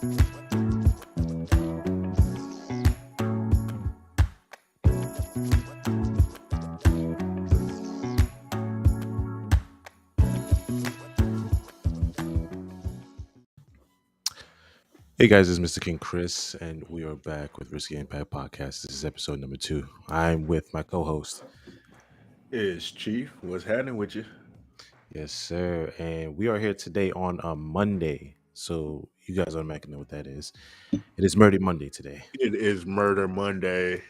Hey guys, this is Mr. King Chris, and we are back with Risky Impact Podcast. This is episode number 2. I'm with my co-host. It's Chief. What's happening with you? Yes, sir. And we are here today on a Monday. So you guys automatically know what that is. It is Murder Monday today. It is Murder Monday.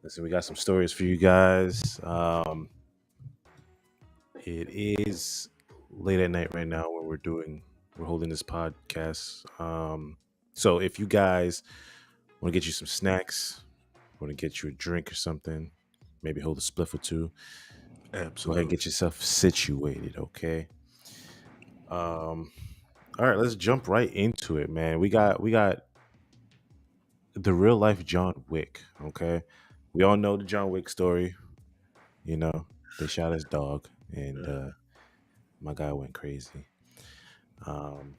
Listen, we got some stories for you guys. It is late at night right now where we're holding this podcast. So if you guys want to get you some snacks, want to get you a drink or something, maybe hold a spliff or two, go ahead Absolutely. and get yourself situated, okay? All right, let's jump right into it, man. We got the real life John Wick, okay? We all know the John Wick story. You know, they shot his dog, and my guy went crazy. Um,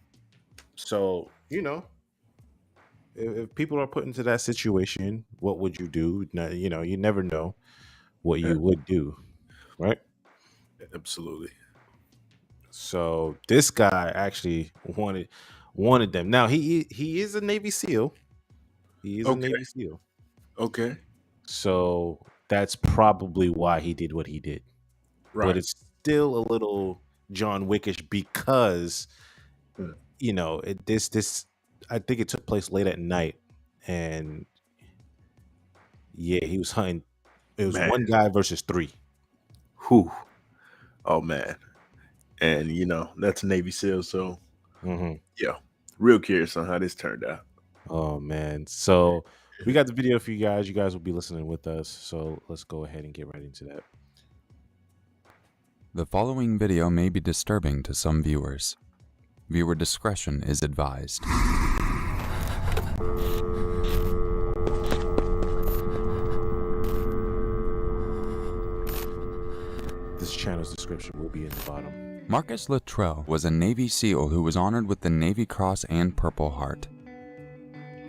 so if people are put into that situation, what would you do? You never know what you would do, right? Absolutely. So this guy actually wanted them. Now he is a Navy SEAL. He is a Okay. Navy SEAL. Okay. So that's probably why he did what he did. But Right. it's still a little John Wickish because this I think it took place late at night, and yeah, he was hunting. It was Man. one guy versus 3. Whew. Oh man. And that's Navy SEAL, so yeah. Real curious on how this turned out. Oh man. So we got the video for you guys. You guys will be listening with us. So let's go ahead and get right into that. The following video may be disturbing to some viewers. Viewer discretion is advised. This channel's description will be in the bottom. Marcus Luttrell was a Navy SEAL who was honored with the Navy Cross and Purple Heart.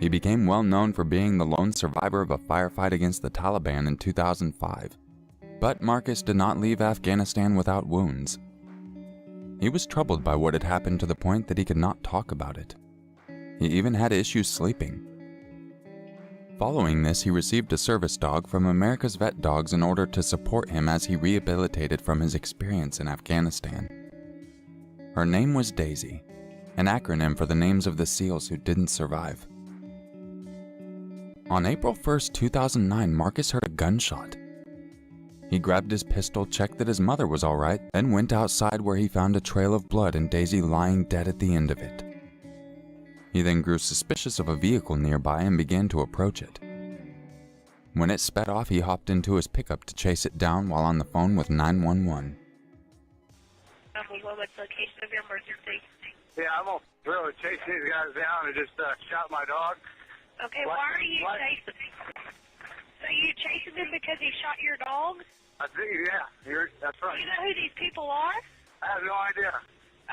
He became well known for being the lone survivor of a firefight against the Taliban in 2005. But Marcus did not leave Afghanistan without wounds. He was troubled by what had happened to the point that he could not talk about it. He even had issues sleeping. Following this, he received a service dog from America's Vet Dogs in order to support him as he rehabilitated from his experience in Afghanistan. Her name was Daisy, an acronym for the names of the SEALs who didn't survive. On April 1st, 2009, Marcus heard a gunshot. He grabbed his pistol, checked that his mother was alright, then went outside where he found a trail of blood and Daisy lying dead at the end of it. He then grew suspicious of a vehicle nearby and began to approach it. When it sped off, he hopped into his pickup to chase it down while on the phone with 911. What's the location of your emergency? Yeah, I'm gonna really chase these guys down and just shot my dog. Okay, why are you chasing? So you chasing him because he shot your dog? I think, yeah, that's Do right. you know who these people are? I have no idea.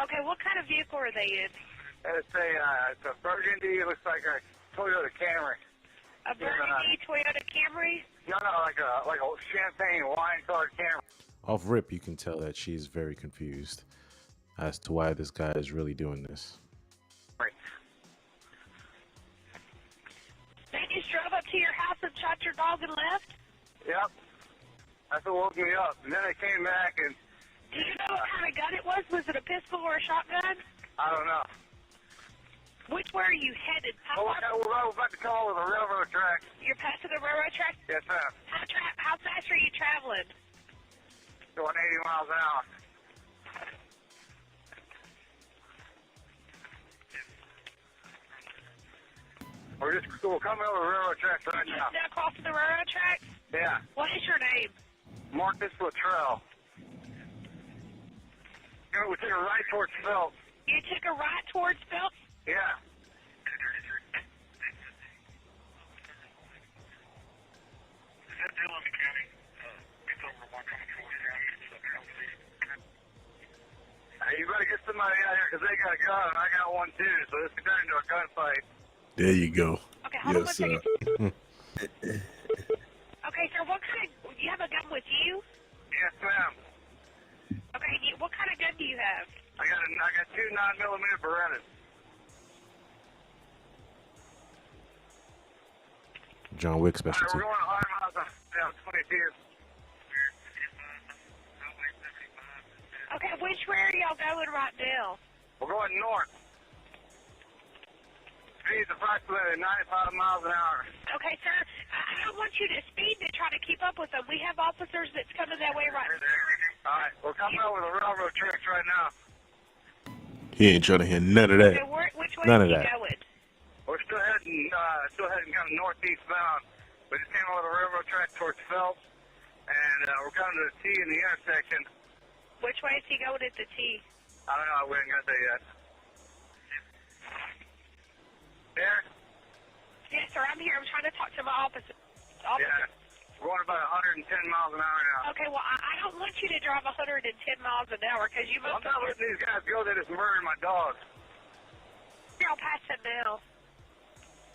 Okay, what kind of vehicle are they in? It's a burgundy. It looks like a Toyota Camry. A burgundy Toyota Camry? No, like a champagne wine-colored Camry. Off rip, you can tell that she's very confused as to why this guy is really doing this. They just drove up to your house and shot your dog and left? Yep. That's what woke me up. And then they came back and... Do you know what kind of gun it was? Was it a pistol or a shotgun? I don't know. Which way are you headed? We're about to come over the railroad track. You're passing the railroad track? Yes, ma'am. How fast are you traveling? Going 80 miles an hour. We're coming over the railroad tracks right now. Now crossing the railroad tracks? Yeah. What is your name? Marcus Luttrell. We took a right towards Phelps. You took a right towards Phelps? Yeah. Hey, you better get somebody out here because they got a gun and I got one too, so this could turn into a gunfight. There you go. Okay, hold on one Yes, second. Okay, sir, what kind of, you have a gun with you? Yes, ma'am. Okay, what kind of gun do you have? I got 2 9mm Berettas. John Wick All right, specialty. we're going 100 miles down 22. Okay, which way are y'all going right now? We're going north. Speed's approximately 95 miles an hour. Okay, sir, I don't want you to speed to try to keep up with them. We have officers that's coming that way right now. All right, we're coming over the railroad tracks right now. He ain't trying to hear none of Okay, that. which way None are of you that. going? We're still heading kind of northeast bound. We just came over the railroad track towards Phelps, and we're coming to the T in the intersection. Which way is he going at the T? I don't know, we haven't got there yet. There? Yes, sir, I'm here. I'm trying to talk to my officer. Yeah. We're going about 110 miles an hour now. Okay, well, I don't want you to drive 110 miles an hour because you I'm must not letting these guys go. They just murdered my dogs. You're past it now.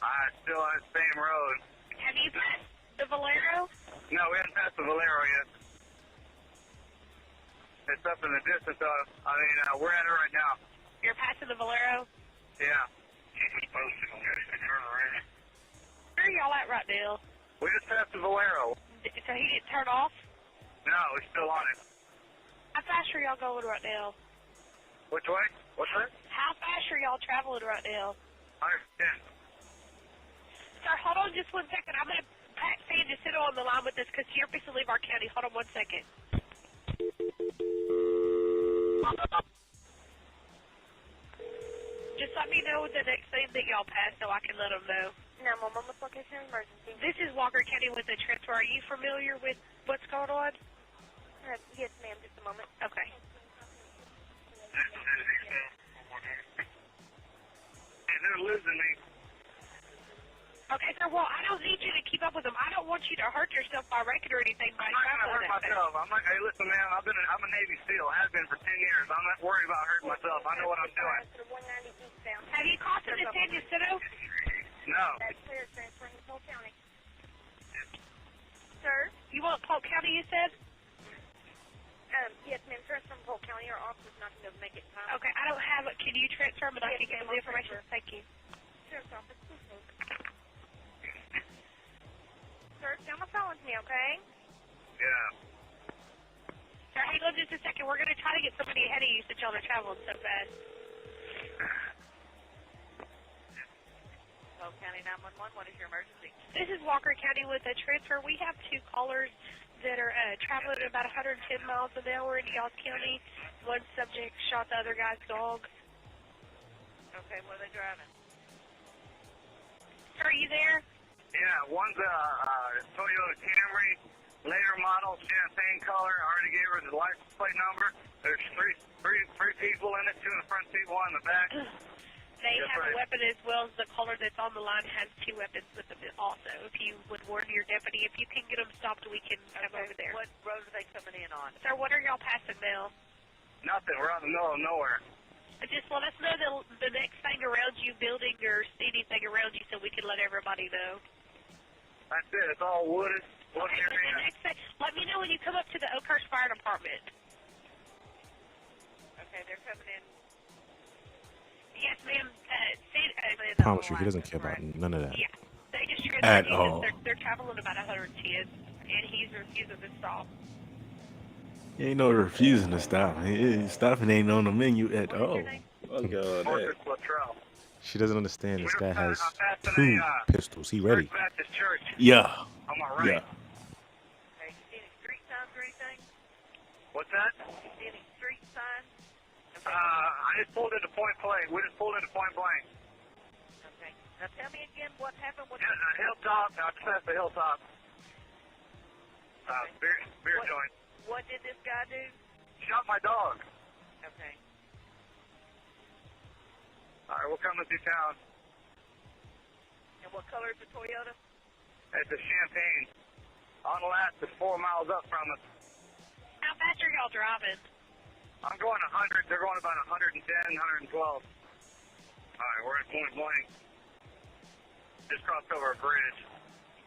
I still on the same road. Have you passed the Valero? No, we haven't passed the Valero yet. It's up in the distance. We're at it right now. You're passing the Valero? Yeah. Where are y'all at right now? We just passed the Valero. So he didn't turn off? No, we're still on it. How fast are y'all going right now? Which way? What's that? How fast are y'all traveling right now? 110. Sir, hold on just 1 second. I'm going to Pat Sand to sit on the line with us because you're supposed to leave our county. Hold on 1 second. Just let me know the next thing that y'all pass so I can let them know. 911 with location emergency. This is Walker County with the transfer. Are you familiar with what's going on? Yes, ma'am, just a moment. Okay. They're losing me. Okay, sir, well, I don't need you to keep up with them. I don't want you to hurt yourself by wrecking or anything by I'm not traveling gonna hurt that fast. myself. Hey, listen, man. I'm a Navy SEAL. Have been for 10 years. I'm not worried about hurting myself. I know what I'm doing. 190 eastbound. Have you crossed into San Jacinto? No. That's clear, transferring to Polk County. Sir? You want Polk County, you said? Yes, ma'am, transfer from Polk County. Our officer's not going to make it in time. Okay, I don't have it. Can you transfer them and I Yes, can get ma'am, the I'll information? transfer. Thank you. Sheriff's office, please hold. Sir, stay on the phone with me, okay? Yeah. Sir, hang on just a second. We're going to try to get somebody ahead of you since y'all are traveling so fast. Polk County 911, what is your emergency? This is Walker County with a transfer. We have 2 callers that are traveling at about 110 miles an hour in Yawns County. One subject shot the other guy's dog. Okay, what are they driving? Sir, are you there? Yeah, one's a Toyota Camry, later model, champagne color. I already gave her the license plate number. There's three people in it, 2 in the front seat, 1 in the back. They Yes, have a right. weapon as well as the caller that's on the line has 2 weapons with them also. If you would warn your deputy, if you can get them stopped, we can come over there. What road are they coming in on? Sir, what are y'all passing now? Nothing. We're out in the middle of nowhere. Just let us know the next thing around you, building or see anything around you so we can let everybody know. That's it. It's all wooded Okay, but the area. next thing, let me know when you come up to the Oakhurst Fire Department. Okay, they're coming in. Yes, ma'am. Promise you, he doesn't care about none of that. Yeah. They just At transferred you all. because they're traveling about 110, and he's refusing to stop. Ain't no refusing to stop. Stopping ain't on the menu at What is all. your name? Fuck all that. Marcus Luttrell. She doesn't understand. This guy has I'm passing 2 a, pistols. He ready. First Baptist Church Yeah. on my right. Yeah. Okay, you see any street signs or anything? What's that? You see any street signs? I just pulled into point blank. We just pulled into point blank. Okay. Now tell me again what happened. What Yeah, the hilltop. I just passed the hilltop. Beer What? joint. What did this guy do? Shot my dog. Okay. All right, we're coming through town. And what color is the Toyota? It's a champagne. On the last is 4 miles up from us. How fast are y'all driving? I'm going 100. They're going about 110, 112. All right, we're at point blank. Just crossed over a bridge.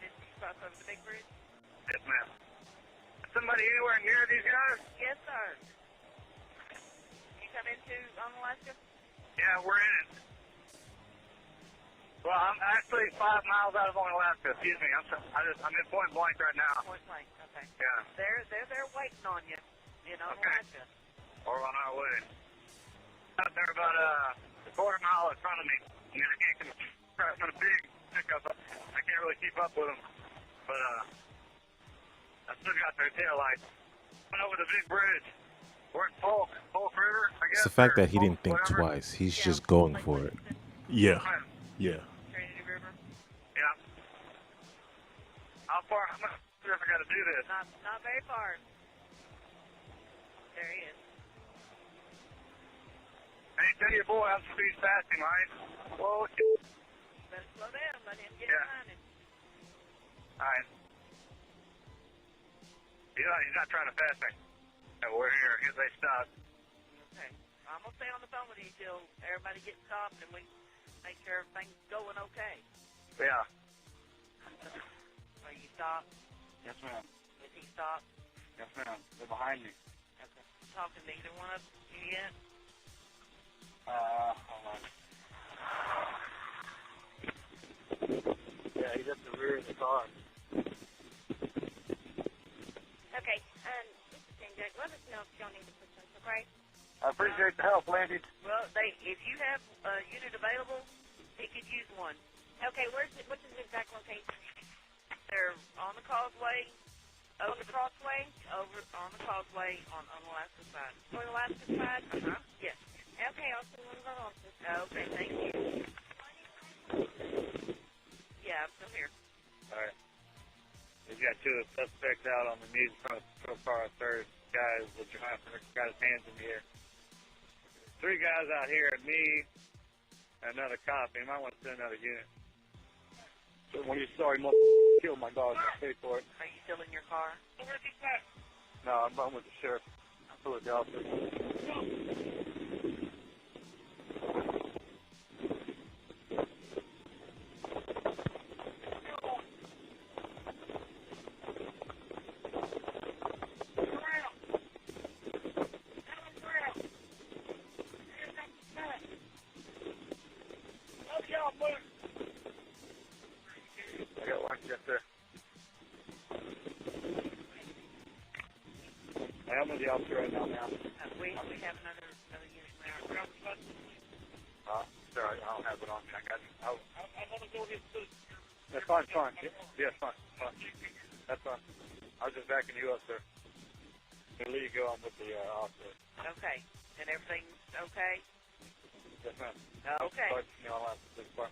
You just crossed over the big bridge? Yes, ma'am. Somebody anywhere near these guys? Yes, sir. You come into Alaska? Yeah, we're in it. Well, I'm actually 5 miles out of Alaska. Excuse me. I'm in point blank right now. Point blank. Okay. Yeah. They're waiting on you in Okay. Alaska. We're on our way. Out there about a quarter mile in front of me. I mean, I can't crashing a big pickup. I can't really keep up with them. But I still got their tail lights. Went over the big bridge. We're in Polk River, I guess. It's the fact or that he didn't think whatever. twice. He's just going for it. Yeah. Yeah. Trinity River. Yeah. How much have I got to do this? Not very far. There he is. Hey, tell your boy I'm speed fasting, right? Whoa, Better slow down. Let him get Yeah. behind him. all right. He's not trying to pass me. No, we're here. Here they stop. Okay. I'm going to stay on the phone with you until everybody gets stopped and we make sure everything's going okay. Yeah. Are you stopped? Yes, ma'am. Is he stopped? Yes, ma'am. They're behind me. Okay. Talking to either one of you yet? Hold on. Yeah, he's at the rear of the car. Okay, this is Jack. Let us know if y'all need assistance, okay? I appreciate the help, Landy. Well, if you have a unit available, he could use one. Okay, what's the exact location? They're on the causeway, over the crossway, over on the causeway on Alaska side. On the Alaska side? Uh-huh. Yes. Okay, I'll send one of our officers. Okay, thank you. Yeah, I'm still here. All right. We've got 2 suspects out on the news front of the patrol car. A third guy with got his hands in the air. 3 guys out here, me, and another cop. You might want to send another unit. So when you saw him kill my dog, I paid for it. Are you still in your car? No, I'm with the sheriff. I'm with the officer. I got one just there. I am with the officer right now, ma'am. We have another unit there. Sorry, I don't have it on me. I got it. I want to go ahead and That's fine, fine. Yeah, fine. That's fine. I was just backing you up, sir. To let you go on with the officer. Okay. And everything's okay? Yes, ma'am. Okay. I'll have this part.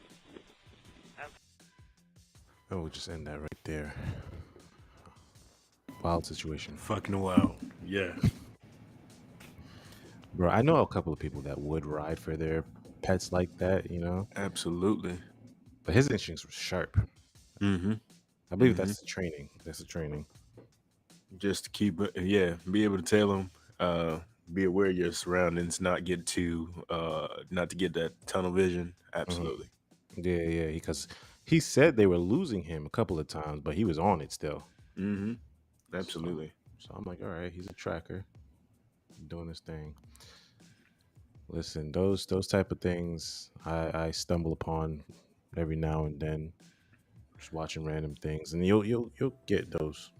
Oh, we'll just end that right there. Wild situation. Fucking wild. Yeah. Bro, I know a couple of people that would ride for their pets like that, you know? Absolutely. But his instincts were sharp. Mm-hmm. I believe that's the training. That's the training. Just to keep it, be able to tell them, be aware of your surroundings, not to get that tunnel vision. Absolutely. Yeah, because he said they were losing him a couple of times, but he was on it still. Mm-hmm. Absolutely. So I'm like, all right, he's a tracker, doing his thing. Listen, those type of things I stumble upon every now and then, just watching random things, and you'll get those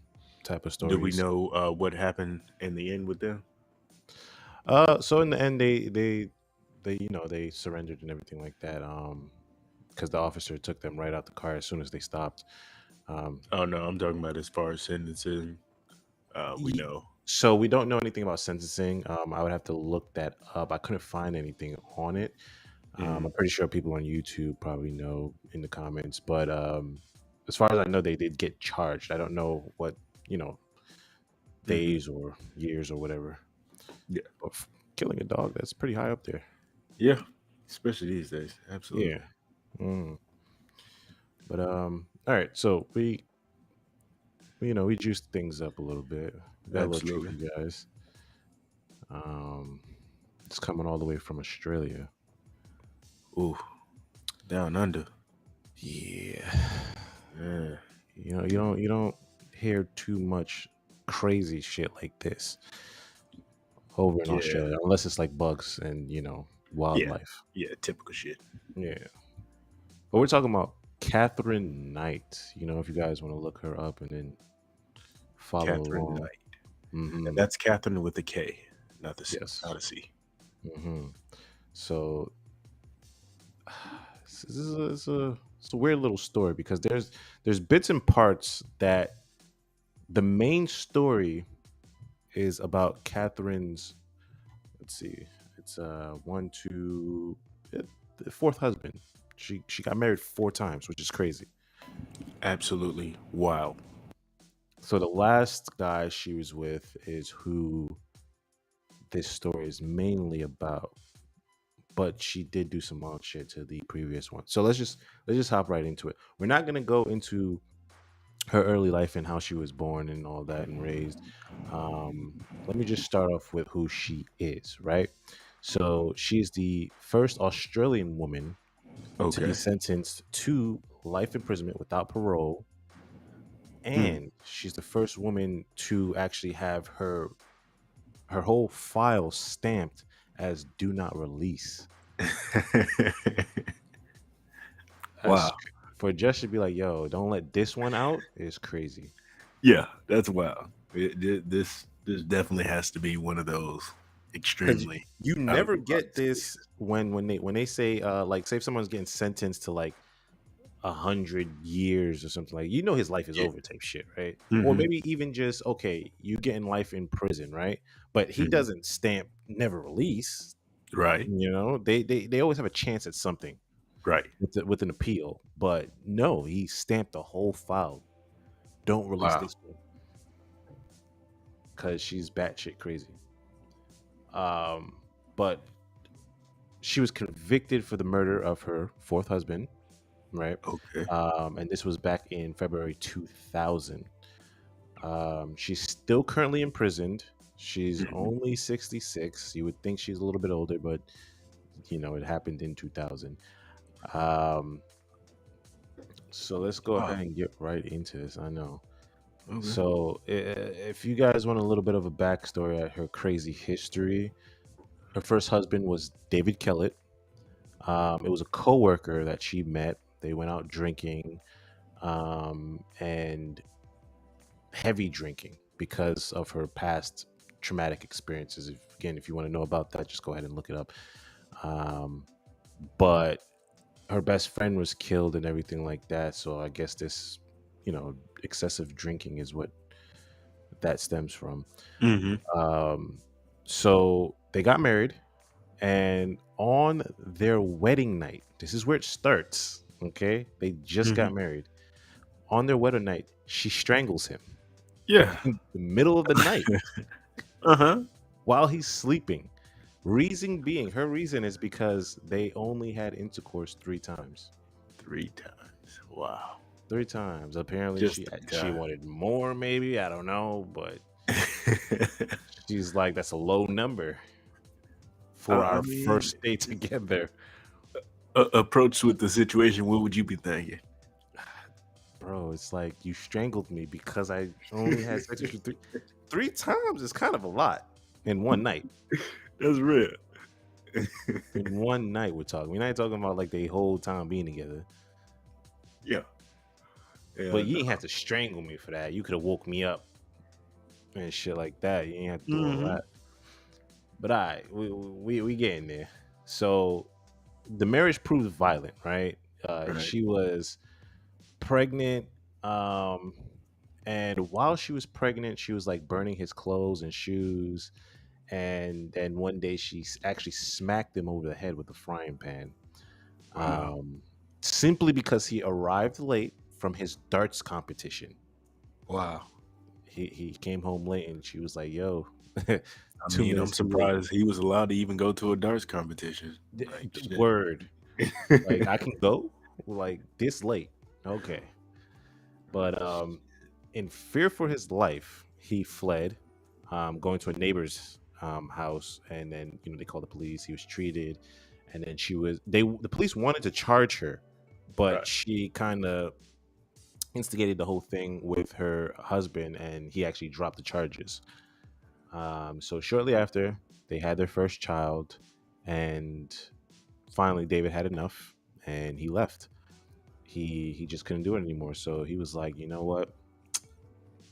type of stories. Do we know what happened in the end with them? So in the end, they they surrendered and everything like that. Because the officer took them right out the car as soon as they stopped. Oh no, I'm talking about as far as sentencing. We know. So we don't know anything about sentencing. I would have to look that up. I couldn't find anything on it. I'm pretty sure people on YouTube probably know in the comments. But as far as I know, they did get charged. I don't know what, days or years or whatever. Yeah. But killing a dog, that's pretty high up there. Yeah. Especially these days. Absolutely. Yeah. But all right. So we juiced things up a little bit. We got a little treat for you guys. It's coming all the way from Australia. Ooh, down under. Yeah. Yeah. You don't hear too much crazy shit like this over in Yeah. Australia, unless it's like bugs and wildlife. Yeah. Typical shit. Yeah. But we're talking about Catherine Knight. If you guys want to look her up and then follow Catherine along. Knight. Mm-hmm. And that's Catherine with a K, not the C, Yes. not a C. Mm-hmm. So this is it's a weird little story because there's bits and parts that the main story is about Catherine's. Let's see, it's the fourth husband. She got married 4 times, which is crazy. Absolutely wild. So the last guy she was with is who this story is mainly about. But she did do some wild shit to the previous one. So let's just hop right into it. We're not gonna go into her early life and how she was born and all that and raised. Let me just start off with who she is, right? So she's the first Australian woman to be Okay. sentenced to life imprisonment without parole, and she's the first woman to actually have her whole file stamped as "Do Not Release." Wow. For a judge to be like, "Yo, don't let this one out," is crazy. Yeah, that's wild. This definitely has to be one of those extremely. You out of never the get box this cases. when they say like say if someone's getting sentenced to like 100 years or something, like his life is Yeah. over type shit, right? Or Mhm. maybe even just okay, you getting life in prison, right? But he Mhm. doesn't stamp never release. Right. They always have a chance at something Right. with an appeal, but no, he stamped the whole file. Don't release Wow. this one because she's batshit crazy. But she was convicted for the murder of her fourth husband, right? Okay. And this was back in February 2000. She's still currently imprisoned. She's Mhm. only 66. You would think she's a little bit older, but it happened in 2000. So let's go Wow. ahead and get right into this. I know. Okay. So if you guys want a little bit of a backstory at her crazy history, her first husband was David Kellett. It was a coworker that she met. They went out drinking, and heavy drinking because of her past traumatic experiences. If you want to know about that, just go ahead and look it up. But her best friend was killed and everything like that. So I guess this, excessive drinking is what that stems from. Mm-hmm. So they got married, and on their wedding night, this is where it starts. Okay, they just got married. On their wedding night, she strangles him Yeah. in the middle of the night Uh-huh. while he's sleeping. Her reason is because they only had intercourse 3 times. 3 times. Wow. 3 times. Apparently, Just she 3 she times. wanted more. Maybe I don't know, but she's like, that's a low number for I our mean, first day together. approach with the situation, what would you be thinking? Bro, it's like you strangled me because I only had sex with you 3 times. Is kind of a lot in one night. That's real. In one night, we're talking. We're not talking about like the whole time being together. Yeah. But you didn't have to strangle me for that. You could have woke me up and shit like that. You didn't have to do all that. But we getting there. So the marriage proved violent, right? Right. She was pregnant, and while she was pregnant, she was like burning his clothes and shoes. And then one day she actually smacked him over the head with a frying pan. Wow. Simply because he arrived late from his darts competition. Wow. He came home late and she was like, "Yo, I 2 mean, I'm minutes too late." surprised he was allowed to even go to a darts competition. Like, shit. Word. Like, I can go like this late. Okay. But in fear for his life, he fled, going to a neighbor's house, and then they called the police. He was treated, and then the police wanted to charge her, but Right. she kind of instigated the whole thing with her husband, and he actually dropped the charges. So shortly after, they had their first child, and finally David had enough, and he left. He just couldn't do it anymore, so he was like, you know what,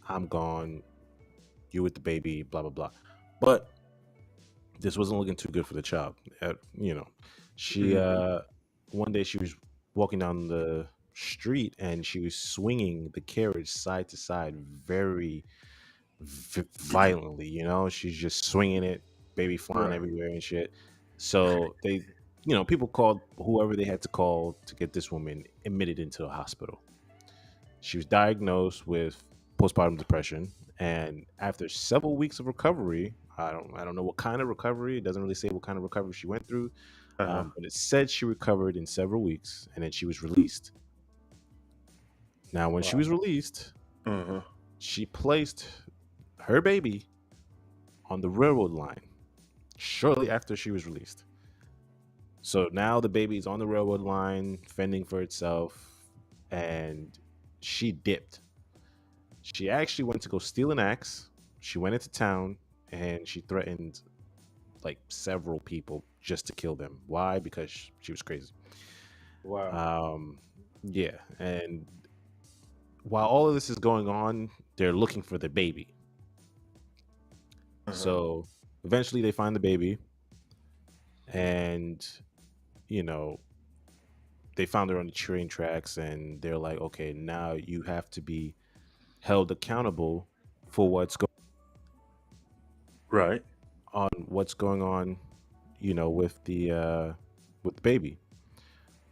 I'm gone. You with the baby, blah blah blah. But this wasn't looking too good for the child. She one day she was walking down the street and she was swinging the carriage side to side very violently. She's just swinging it, baby flying Right. everywhere and shit. So people called whoever they had to call to get this woman admitted into the hospital. She was diagnosed with postpartum depression, and after several weeks of recovery, I don't know what kind of recovery. It doesn't really say what kind of recovery she went through, but it said she recovered in several weeks, and then she was released. Now, when she was released, she placed her baby on the railroad line shortly after she was released. So now the baby's on the railroad line, fending for itself, and she dipped. She actually went to go steal an axe. She went into town and she threatened like several people just to kill them. Why? Because she was crazy. Wow. Yeah. And while all of this is going on, they're looking for the baby. So eventually they find the baby, and they found her on the train tracks, and they're like, okay, now you have to be held accountable for what's Right. what's going on, with the baby.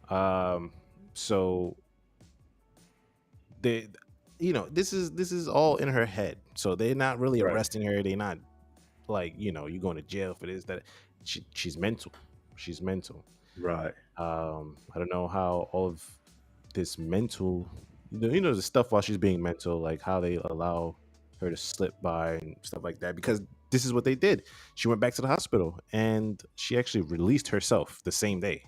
So they, this is all in her head. So they're not really Right. arresting her. They're not like, you going to jail for this, that. She's mental. She's mental. Right. I don't know how all of this mental, the stuff while she's being mental, like how they allow her to slip by and stuff like that, because this is what they did. She went back to the hospital and she actually released herself the same day.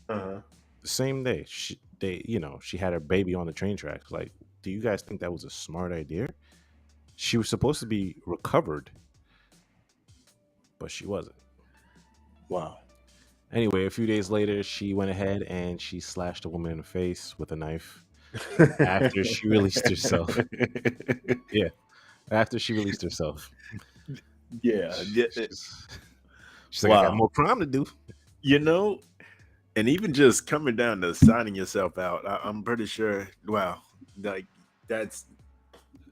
The same day. She had her baby on the train tracks. Like, do you guys think that was a smart idea? She was supposed to be recovered, but she wasn't. Wow. Anyway, a few days later, she went ahead and she slashed a woman in the face with a knife after she released herself. Yeah, after she released herself. Yeah. She's like, I got Wow. more crime to do. And even just coming down to signing yourself out, I'm pretty sure. Wow, like that's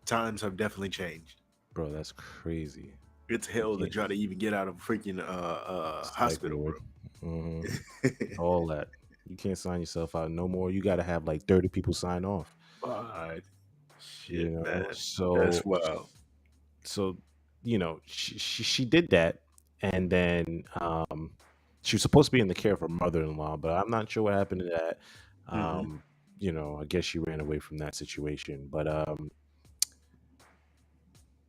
times have definitely changed. Bro, that's crazy. It's hell to can't- try to even get out of freaking hospital, bro. All that. You can't sign yourself out no more. You got to have like 30 people sign off. God. Shit, man. So That's wild. So she did that, and then she was supposed to be in the care of her mother-in-law, but I'm not sure what happened to that. I guess she ran away from that situation, but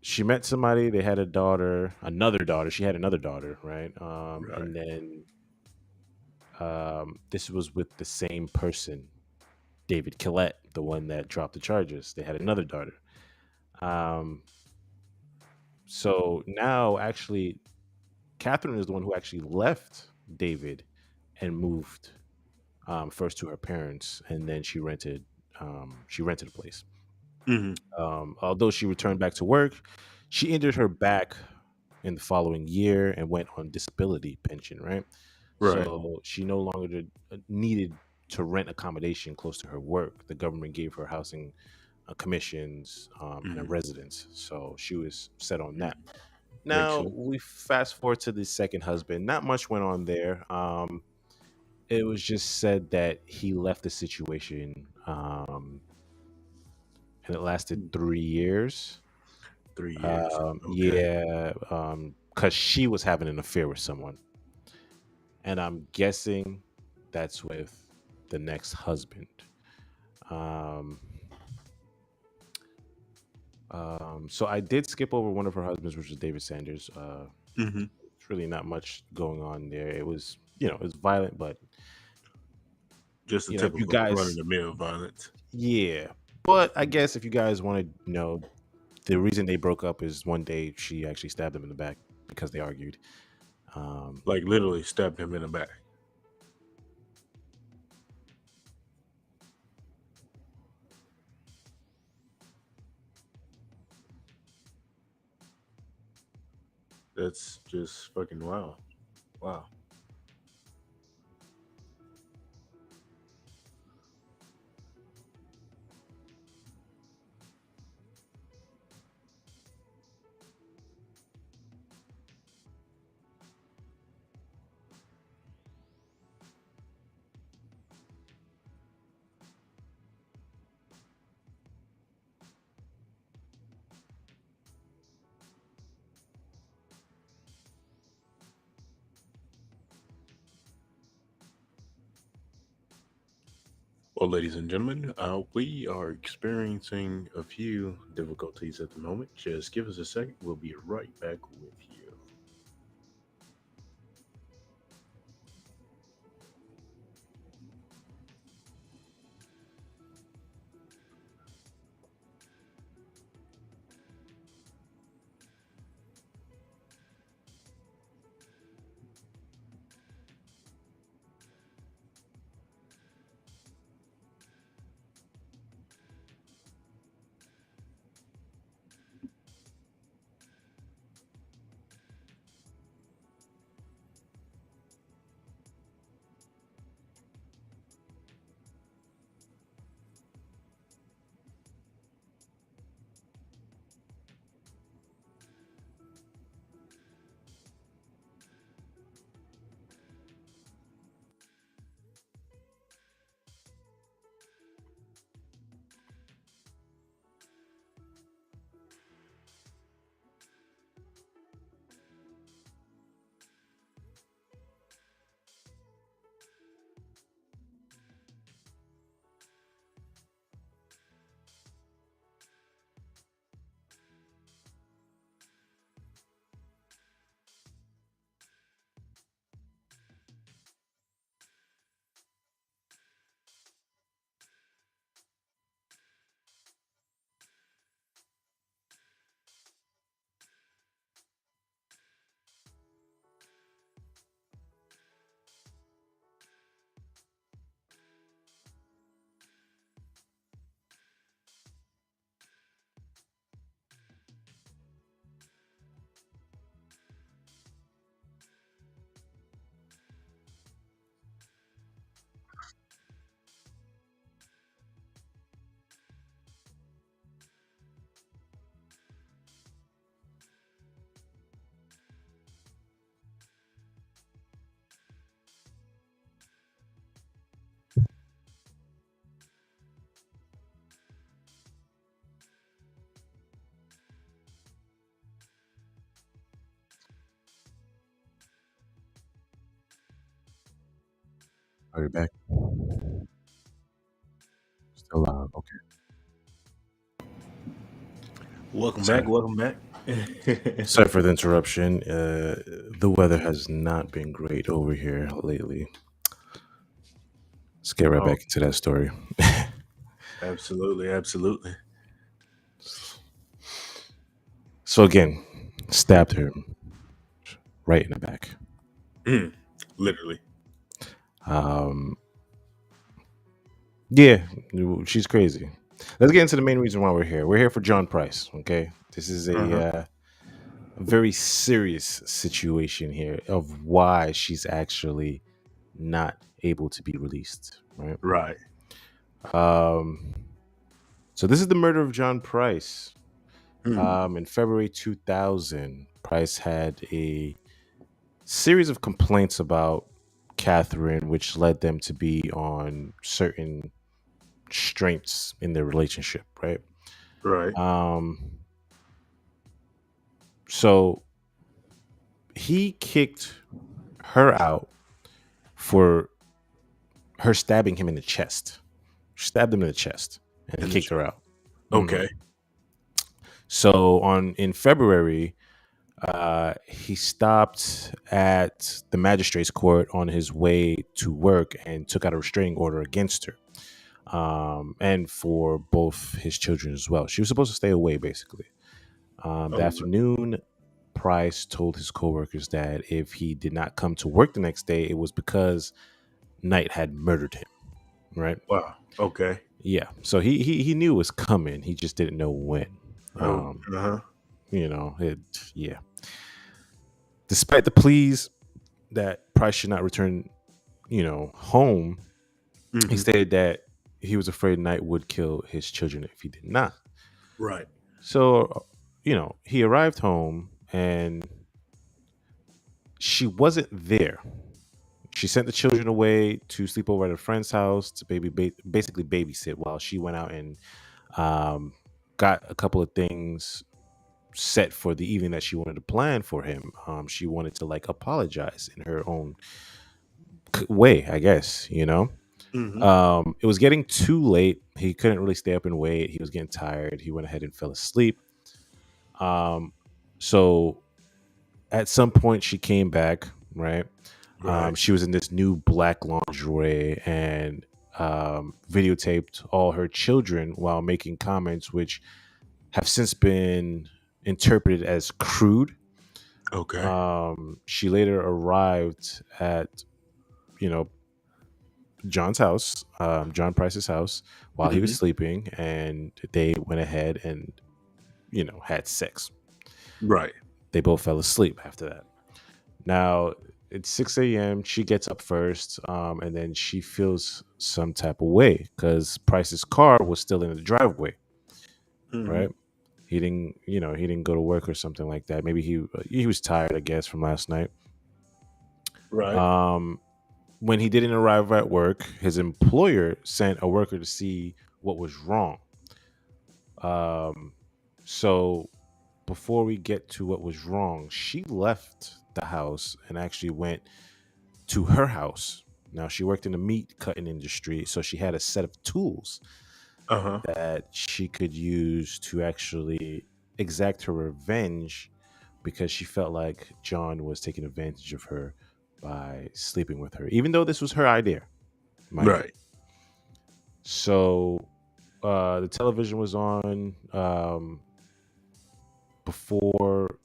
she met somebody. They had another daughter. She had another daughter, right? And then this was with the same person, David Collette, the one that dropped the charges. They had another daughter. So now, actually, Catherine is the one who actually left David and moved first to her parents, and then she rented a place. Although she returned back to work, she injured her back in the following year and went on disability pension, right? Right. So she no longer needed to rent accommodation close to her work. The government gave her housing commissions and a residence, so she was set on that. Now sense. we fast forward to the second husband. Not much went on there. It was just said that he left the situation, and it lasted 3 years. 3 years. Yeah, because she was having an affair with someone, and I'm guessing that's with the next husband. So I did skip over one of her husbands, which was David Sanders. It's really not much going on there. It was it's violent, but Just a if you typical run of guys, the mill violence. yeah. But I guess if you guys want to know, the reason they broke up is one day she actually stabbed him in the back because they argued. Like literally stabbed him in the back. That's just fucking wow. Wow. Well, ladies and gentlemen, we are experiencing a few difficulties at the moment. Just give us a second. We'll be right back with you. Are you back? Still loud. Okay. Welcome Sorry. back. Welcome back. Sorry for the interruption. The weather has not been great over here lately. Let's get right Oh, back into that story. absolutely. Absolutely. So again, stabbed her right in the back. Literally. Um, yeah, she's crazy. Let's get into the main reason why we're here. We're here for John Price. Okay, this is a very serious situation here of why she's actually not able to be released. Right. Right. So this is the murder of John Price. Hmm. In February 2000, Price had a series of complaints about Catherine, which led them to be on certain strengths in their relationship, right? Right. So he kicked her out for her stabbing him in the chest. She stabbed him in the chest and In the kicked her out. Okay. So in February, He stopped at the magistrate's court on his way to work and took out a restraining order against her, and for both his children as well. She was supposed to stay away, basically. The afternoon, Price told his coworkers that if he did not come to work the next day, it was because Knight had murdered him. Right? Wow. Okay. Yeah. So he knew it was coming. He just didn't know when. Yeah. Despite the pleas that Price should not return, home, he stated that he was afraid Knight would kill his children if he did not. Right. So, he arrived home and she wasn't there. She sent the children away to sleep over at a friend's house to basically babysit while she went out and got a couple of things set for the evening that she wanted to plan for him. She wanted to apologize in her own way, I guess, It was getting too late. He couldn't really stay up and wait. He was getting tired. He went ahead and fell asleep. So at some point she came back, right? She was in this new black lingerie and videotaped all her children while making comments which have since been interpreted as crude. Okay. She later arrived at, John's house, John Price's house, while he was sleeping, and they went ahead and, had sex. Right. They both fell asleep after that. Now, it's 6 a.m. She gets up first, and then she feels some type of way because Price's car was still in the driveway, right? He didn't go to work or something like that. Maybe he was tired, I guess, from last night. Right. When he didn't arrive at work, his employer sent a worker to see what was wrong. So before we get to what was wrong, she left the house and actually went to her house. Now, she worked in the meat cutting industry, so she had a set of tools that she could use to actually exact her revenge because she felt like John was taking advantage of her by sleeping with her, even though this was her idea. Right. So the television was on before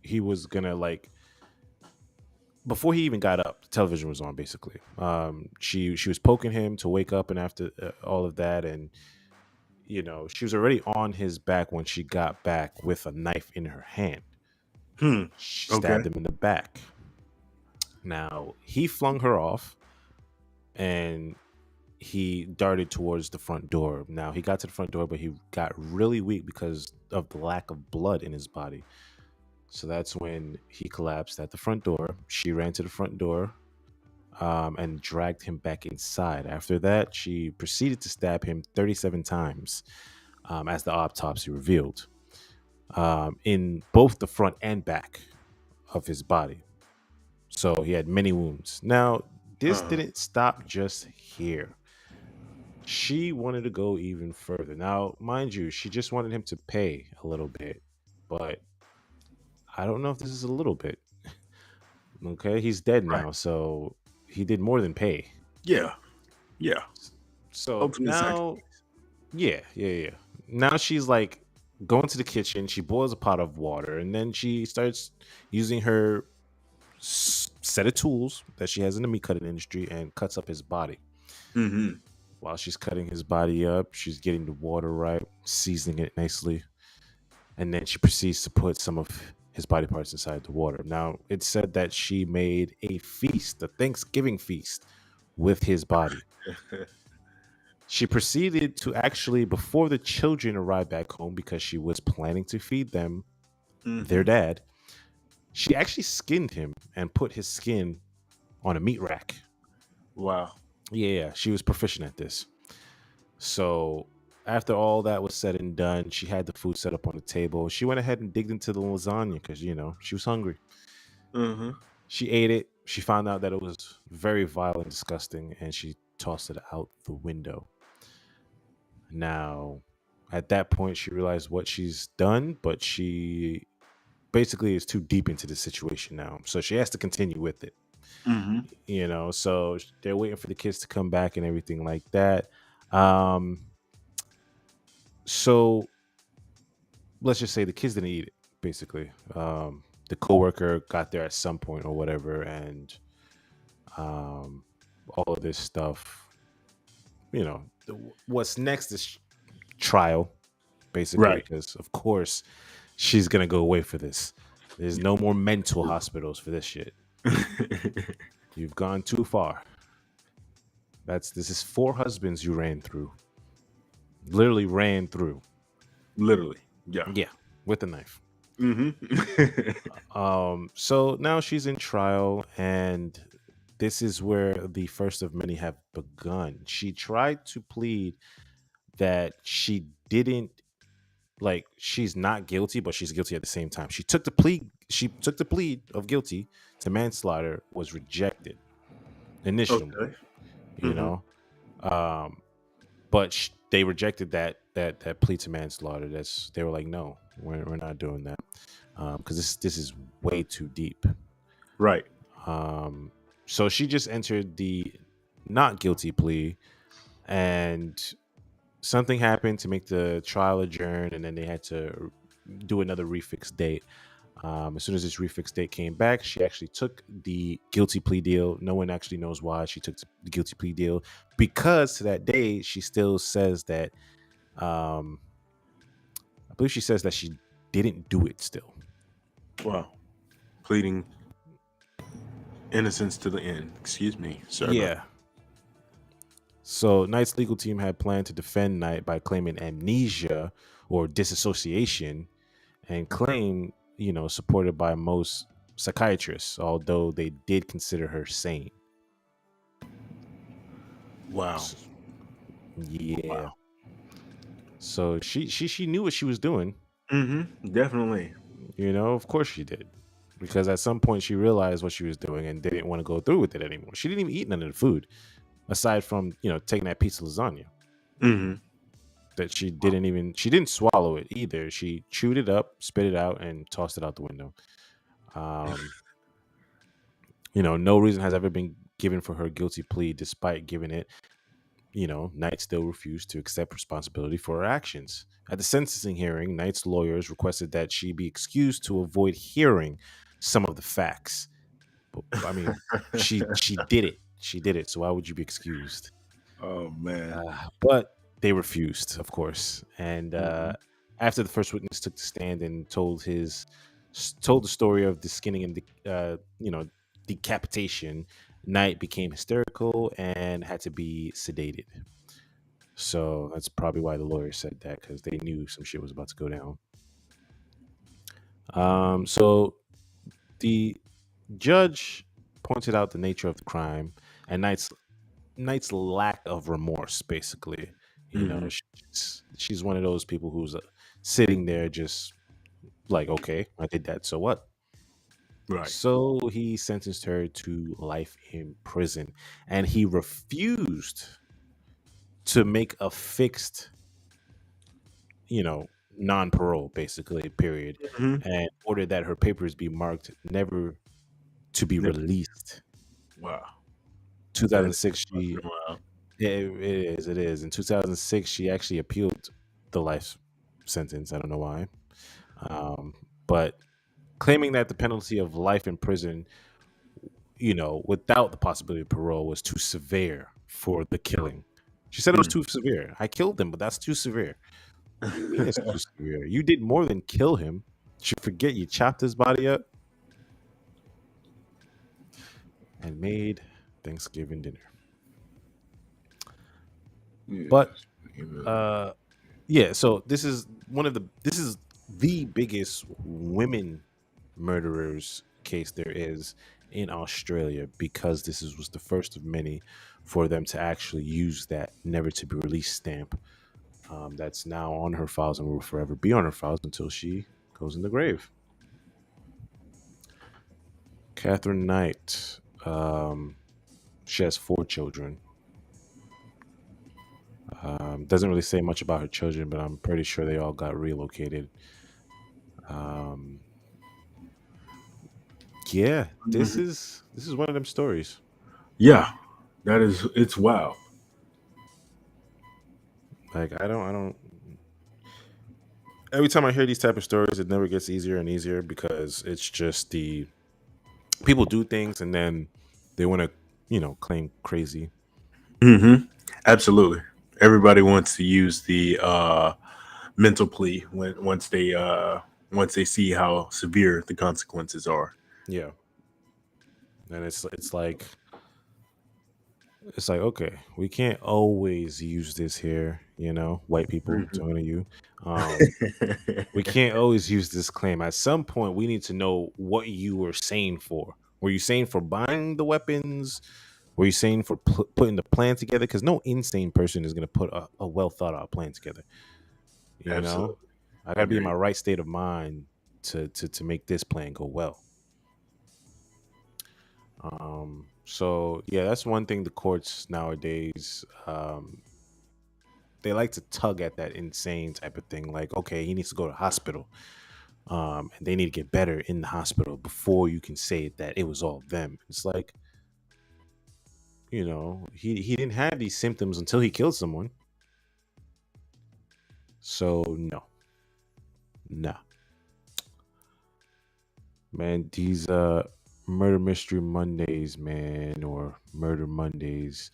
he was gonna before he even got up. The television was on, basically. She was poking him to wake up, and after all of that, and she was already on his back when she got back with a knife in her hand. She stabbed him in the back. Now, he flung her off and he darted towards the front door. Now, he got to the front door, but he got really weak because of the lack of blood in his body. So that's when he collapsed at the front door. She ran to the front door and dragged him back inside. After that, she proceeded to stab him 37 times, as the autopsy revealed, in both the front and back of his body. So he had many wounds. Now, this didn't stop just here. She wanted to go even further. Now, mind you, she just wanted him to pay a little bit, but I don't know if this is a little bit. Okay, he's dead now, so he did more than pay. Yeah. So Ultimate now, yeah. Now she's going to the kitchen. She boils a pot of water, and then she starts using her set of tools that she has in the meat cutting industry and cuts up his body. While she's cutting his body up, she's getting the water right, seasoning it nicely, and then she proceeds to put some of his body parts inside the water. Now, it's said that she made a feast, a Thanksgiving feast, with his body. She proceeded to actually, before the children arrived back home, because she was planning to feed them their dad, she actually skinned him and put his skin on a meat rack. Wow. Yeah, she was proficient at this. So after all that was said and done, she had the food set up on the table. She went ahead and digged into the lasagna because, she was hungry. She ate it. She found out that it was very vile and disgusting, and she tossed it out the window. Now, at that point, she realized what she's done, but she basically is too deep into the situation now, so she has to continue with it. So they're waiting for the kids to come back and everything like that. Um, so let's just say the kids didn't eat it. Basically, the coworker got there at some point or whatever, and all of this stuff. What's next is trial, basically, Right. because of course she's gonna go away for this. There's no more mental hospitals for this shit. You've gone too far. This is 4 husbands you ran through. Literally ran through. Literally. Yeah. Yeah, with a knife. Mm-hmm. So now she's in trial, and this is where the first of many have begun. She tried to plead that she didn't she's not guilty, but she's guilty at the same time. She took the plea of guilty to manslaughter, was rejected initially, Okay. you know. But they rejected that plea to manslaughter. They were like, no, we're not doing that, because this is way too deep. Right. So she just entered the not guilty plea, and something happened to make the trial adjourn, and then they had to do another refix date. As soon as this refix date came back, she actually took the guilty plea deal. No one actually knows why she took the guilty plea deal, because to that day she still says that I believe she says that she didn't do it still. Wow. Pleading innocence to the end. Excuse me, sir. Yeah. So Knight's legal team had planned to defend Knight by claiming amnesia or disassociation, and claim, supported by most psychiatrists, although they did consider her sane. Wow. Yeah. Wow. So she knew what she was doing. Mm-hmm. Definitely. Of course she did. Because at some point she realized what she was doing and didn't want to go through with it anymore. She didn't even eat none of the food, aside from, taking that piece of lasagna. Mm-hmm. That she didn't swallow it either. She chewed it up, spit it out, and tossed it out the window. No reason has ever been given for her guilty plea. Despite giving it, Knight still refused to accept responsibility for her actions. At the sentencing hearing, Knight's lawyers requested that she be excused to avoid hearing some of the facts. But, I mean, she did it. She did it. So why would you be excused? Oh man. But they refused, of course. And after the first witness took the stand and told the story of the skinning and decapitation, Knight became hysterical and had to be sedated. So that's probably why the lawyer said that, because they knew some shit was about to go down. So the judge pointed out the nature of the crime and Knight's lack of remorse, basically. She's one of those people who's sitting there just like, okay, I did that, so what? Right. So he sentenced her to life in prison, and he refused to make a fixed, non-parole, basically, period, and ordered that her papers be marked never to be released. Wow. 2006, Wow. it is. In 2006, she actually appealed the life sentence. I don't know why, but claiming that the penalty of life in prison, without the possibility of parole, was too severe for the killing. She said it was too severe. I killed him, but that's too severe. What do you mean it's too severe? You did more than kill him. Did you forget you chopped his body up and made Thanksgiving dinner? Yeah. But so this is the biggest women murderers case there is in Australia, because this was the first of many for them to actually use that never to be released stamp. That's now on her files and will forever be on her files until she goes in the grave. Catherine Knight, she has 4 children. Doesn't really say much about her children, but I'm pretty sure they all got relocated. Yeah, this is one of them stories. Yeah, it's wild. Like I don't. Every time I hear these type of stories, it never gets easier and easier because it's just the people do things and then they want to, claim crazy. Hmm. Absolutely. Everybody wants to use the mental plea once they see how severe the consequences are. Yeah, and it's like okay, we can't always use this here. White people Mhm. talking to you. We can't always use this claim. At some point, we need to know what you were saying for. Were you saying for buying the weapons? Were you saying for putting the plan together? Because no insane person is going to put a well thought out plan together. You know, Absolutely. I got to be in my Agreed. right state of mind to make this plan go well. So yeah, that's one thing the courts nowadays they like to tug at that insane type of thing. Like, okay, he needs to go to hospital. And they need to get better in the hospital before you can say that it was all them. It's like, he didn't have these symptoms until he killed someone. So no, man. These murder mystery Mondays, man, or murder Mondays.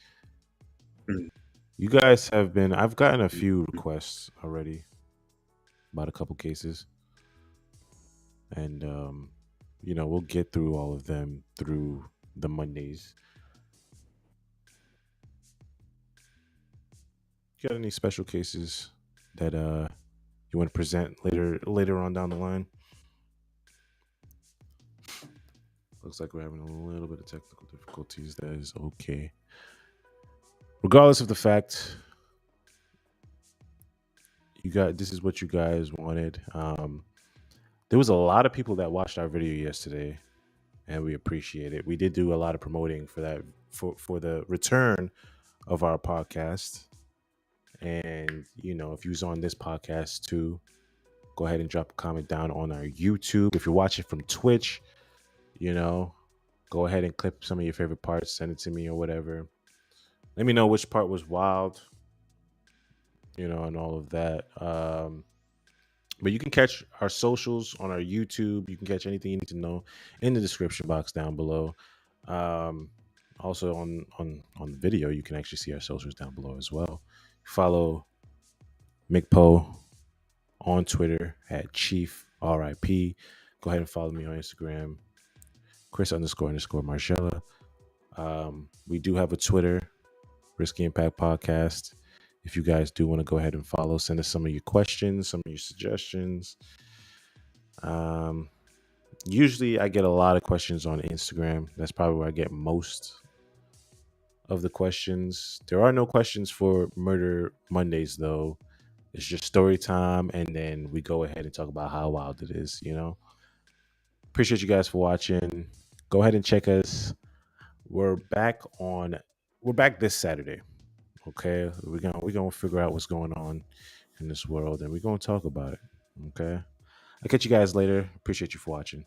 Mm. You guys have been. I've gotten a few requests already about a couple cases, and we'll get through all of them through the Mondays. You got any special cases that you want to present later on down the line? Looks like we're having a little bit of technical difficulties. That is okay. Regardless of the fact, this is what you guys wanted. There was a lot of people that watched our video yesterday, and we appreciate it. We did do a lot of promoting for that for the return of our podcast. And if you was on this podcast too, go ahead and drop a comment down on our YouTube. If you're watching from Twitch, go ahead and clip some of your favorite parts, send it to me or whatever. Let me know which part was wild, and all of that. But you can catch our socials on our YouTube. You can catch anything you need to know in the description box down below. Also on the video, you can actually see our socials down below as well. Follow McPo on Twitter at Chief RIP. Go ahead and follow me on Instagram, Chris__Marcella. We do have a Twitter, Risky Impact Podcast. If you guys do want to go ahead and follow, send us some of your questions, some of your suggestions. Usually I get a lot of questions on Instagram. That's probably where I get most of the questions. There are no questions for Murder Mondays though. It's just story time, and then we go ahead and talk about how wild it is. Appreciate you guys for watching. Go ahead and check us. We're back this Saturday. Okay, we're gonna figure out what's going on in this world, and we're gonna talk about it. Okay, I'll catch you guys later. Appreciate you for watching.